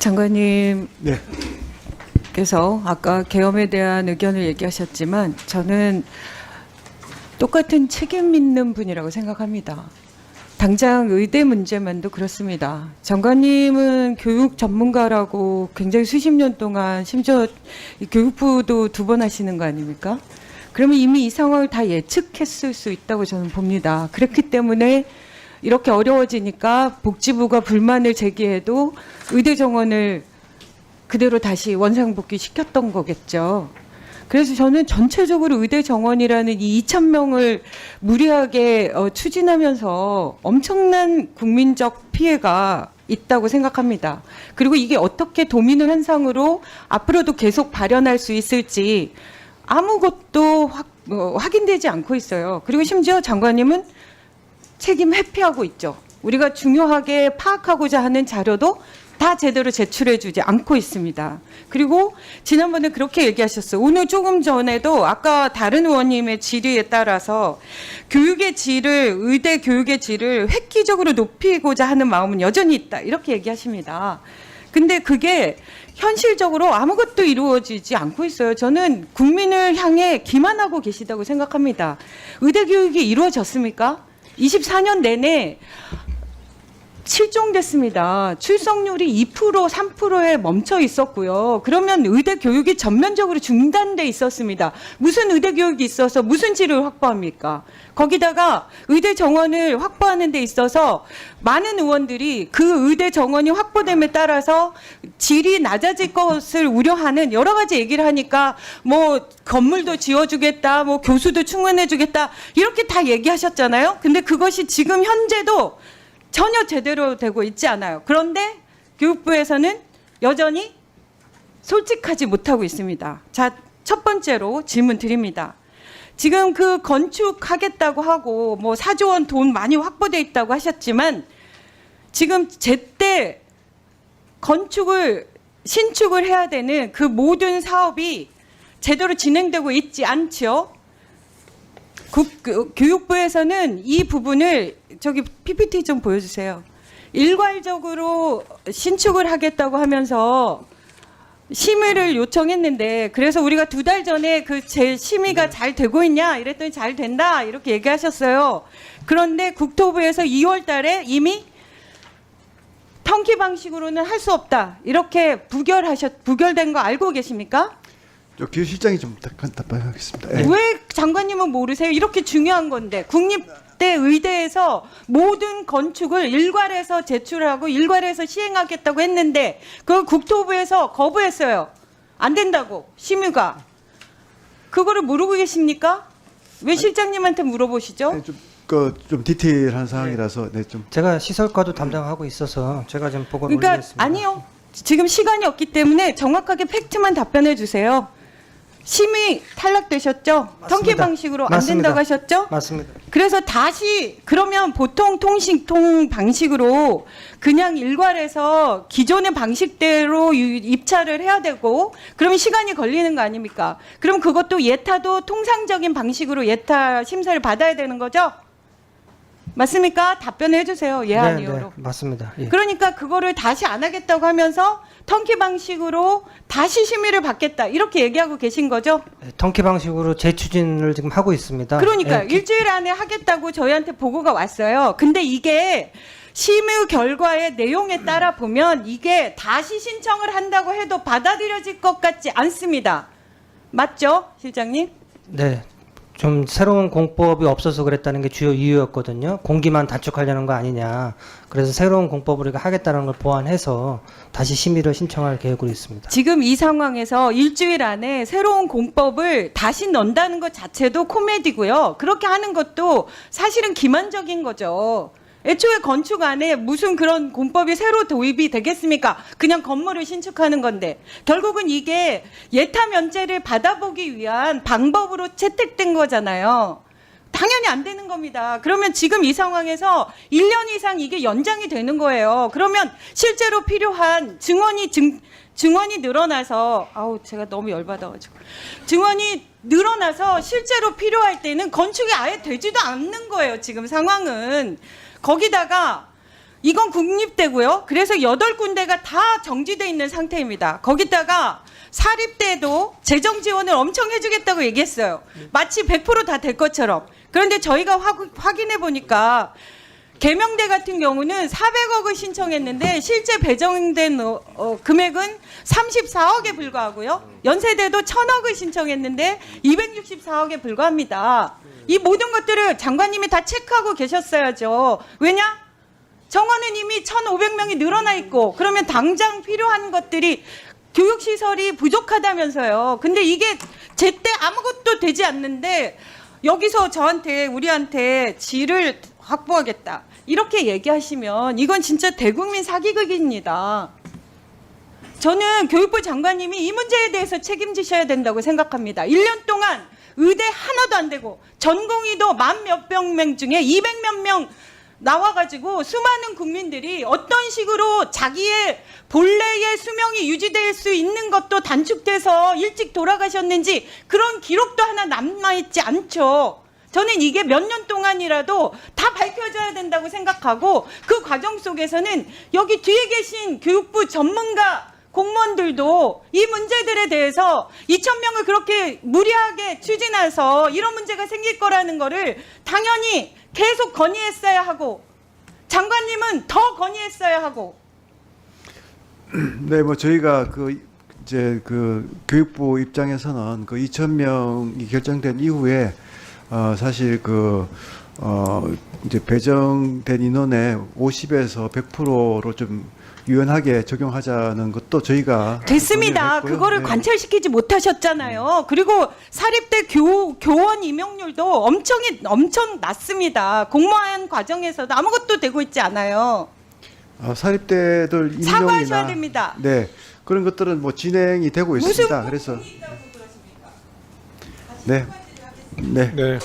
장관님. 네. 그래서 아까 계엄에 대한 의견을 얘기하셨지만 저는 똑같은 책임 있는 분이라고 생각합니다. 당장 의대 문제만도 그렇습니다. 장관님은 교육 전문가라고 굉장히 수십 년 동안 심지어 교육부도 2번 하시는 거 아닙니까? 그러면 이미 이 상황을 다 예측했을 수 있다고 저는 봅니다. 그렇기 때문에 이렇게 어려워지니까 복지부가 불만을 제기해도 의대 정원을 그대로 다시 원상복귀 시켰던 거겠죠. 그래서 저는 전체적으로 의대 정원이라는 이 2,000명을 무리하게 추진하면서 엄청난 국민적 피해가 있다고 생각합니다. 그리고 이게 어떻게 도미노 현상으로 앞으로도 계속 발현할 수 있을지 아무것도 확인되지 않고 있어요. 그리고 심지어 장관님은 책임 회피하고 있죠. 우리가 중요하게 파악하고자 하는 자료도 다 제대로 제출해주지 않고 있습니다. 그리고 지난번에 그렇게 얘기하셨어요. 오늘 조금 전에도 아까 다른 의원님의 질의에 따라서 교육의 질을, 의대 교육의 질을 획기적으로 높이고자 하는 마음은 여전히 있다. 이렇게 얘기하십니다. 근데 그게 현실적으로 아무것도 이루어지지 않고 있어요. 저는 국민을 향해 기만하고 계시다고 생각합니다. 의대 교육이 이루어졌습니까? 24년 내내 실종됐습니다. 출석률이 2%, 3%에 멈춰 있었고요. 그러면 의대 교육이 전면적으로 중단돼 있었습니다. 무슨 의대 교육이 있어서 무슨 질을 확보합니까? 거기다가 의대 정원을 확보하는 데 있어서 많은 의원들이 그 의대 정원이 확보됨에 따라서 질이 낮아질 것을 우려하는 여러 가지 얘기를 하니까 뭐 건물도 지어주겠다, 뭐 교수도 충원해주겠다 이렇게 다 얘기하셨잖아요. 근데 그것이 지금 현재도 전혀 제대로 되고 있지 않아요. 그런데 교육부에서는 여전히 솔직하지 못하고 있습니다. 자, 첫 번째로 질문 드립니다. 지금 그 건축하겠다고 하고 뭐 4조 원 돈 많이 확보돼 있다고 하셨지만 지금 제때 신축을 해야 되는 그 모든 사업이 제대로 진행되고 있지 않죠. 교육부에서는 이 부분을 저기 PPT 좀 보여주세요. 일괄적으로 신축을 하겠다고 하면서 심의를 요청했는데 그래서 우리가 2달 전에 그 심의가 잘 되고 있냐 이랬더니 잘 된다 이렇게 얘기하셨어요. 그런데 국토부에서 2월 달에 이미 턴키 방식으로는 할 수 없다 이렇게 부결된 거 알고 계십니까? 교실장이 좀 답변하겠습니다. 네. 왜 장관님은 모르세요? 이렇게 중요한 건데 국립대 의대에서 모든 건축을 일괄해서 제출하고 일괄해서 시행하겠다고 했는데 그걸 국토부에서 거부했어요. 안 된다고 심의가. 그거를 모르고 계십니까? 왜 실장님한테 물어보시죠? 네, 좀 디테일한 상황이라서 네, 좀 제가 시설과도 담당하고 있어서 제가 좀 보고를 그러니까 올리겠습니다. 아니요. 지금 시간이 없기 때문에 정확하게 팩트만 답변해 주세요. 심의 탈락되셨죠? 맞습니다. 턴키 방식으로 안 맞습니다. 된다고 하셨죠? 맞습니다. 그래서 다시 그러면 보통 통신통 방식으로 그냥 일괄해서 기존의 방식대로 입찰을 해야 되고 그러면 시간이 걸리는 거 아닙니까? 그럼 그것도 예타도 통상적인 방식으로 예타 심사를 받아야 되는 거죠? 맞습니까? 답변해 주세요. 예, 아니요로. 네, 맞습니다. 예. 그러니까 그거를 다시 안 하겠다고 하면서 턴키 방식으로 다시 심의를 받겠다 이렇게 얘기하고 계신 거죠? 네, 턴키 방식으로 재추진을 지금 하고 있습니다. 그러니까 예, 일주일 안에 하겠다고 저희한테 보고가 왔어요. 근데 이게 심의 결과의 내용에 따라 보면 이게 다시 신청을 한다고 해도 받아들여질 것 같지 않습니다. 맞죠, 실장님? 네. 좀 새로운 공법이 없어서 그랬다는 게 주요 이유였거든요. 공기만 단축하려는 거 아니냐. 그래서 새로운 공법을 우리가 하겠다는 걸 보완해서 다시 심의를 신청할 계획으로 있습니다. 지금 이 상황에서 일주일 안에 새로운 공법을 다시 넣는다는 것 자체도 코미디고요. 그렇게 하는 것도 사실은 기만적인 거죠. 애초에 건축 안에 무슨 그런 공법이 새로 도입이 되겠습니까? 그냥 건물을 신축하는 건데 결국은 이게 예타 면제를 받아보기 위한 방법으로 채택된 거잖아요. 당연히 안 되는 겁니다. 그러면 지금 이 상황에서 1년 이상 이게 연장이 되는 거예요. 그러면 실제로 필요한 증원이 늘어나서 제가 너무 열받아가지고 증원이 늘어나서 실제로 필요할 때는 건축이 아예 되지도 않는 거예요. 지금 상황은. 거기다가 이건 국립대고요. 그래서 8군데가 다 정지돼 있는 상태입니다. 거기다가 사립대도 재정 지원을 엄청 해주겠다고 얘기했어요. 마치 100% 다 될 것처럼. 그런데 저희가 확인해 보니까 계명대 같은 경우는 400억을 신청했는데 실제 배정된 금액은 34억에 불과하고요. 연세대도 1000억을 신청했는데 264억에 불과합니다. 이 모든 것들을 장관님이 다 체크하고 계셨어야죠. 왜냐? 정원은 이미 1,500명이 늘어나 있고 그러면 당장 필요한 것들이 교육시설이 부족하다면서요. 근데 이게 제때 아무것도 되지 않는데 여기서 우리한테 질을 확보하겠다. 이렇게 얘기하시면 이건 진짜 대국민 사기극입니다. 저는 교육부 장관님이 이 문제에 대해서 책임지셔야 된다고 생각합니다. 1년 동안 의대 하나도 안 되고 전공의도 1000 몇백 명 중에 200몇 명 나와가지고 수많은 국민들이 어떤 식으로 자기의 본래의 수명이 유지될 수 있는 것도 단축돼서 일찍 돌아가셨는지 그런 기록도 하나 남아있지 않죠. 저는 이게 몇 년 동안이라도 다 밝혀져야 된다고 생각하고 그 과정 속에서는 여기 뒤에 계신 교육부 전문가 공무원들도 이 문제들에 대해서 2,000명을 그렇게 무리하게 추진해서 이런 문제가 생길 거라는 거를 당연히 계속 건의했어야 하고 장관님은 더 건의했어야 하고. 네, 뭐 저희가 이제 교육부 입장에서는 2,000명이 결정된 이후에 사실 이제 배정된 인원의 50에서 100%로 좀 유연하게 적용하자는 것도 저희가 됐습니다. 했고요. 그거를 네. 관철시키지 못하셨잖아요. 그리고 사립대 교원 임용률도 엄청 낮습니다. 공모한 과정에서도 아무것도 되고 있지 않아요. 사립대들 임용이나 사과하셔야 됩니다. 네, 그런 것들은 뭐 진행이 되고 있습니다. 그래서 네, 네. 네.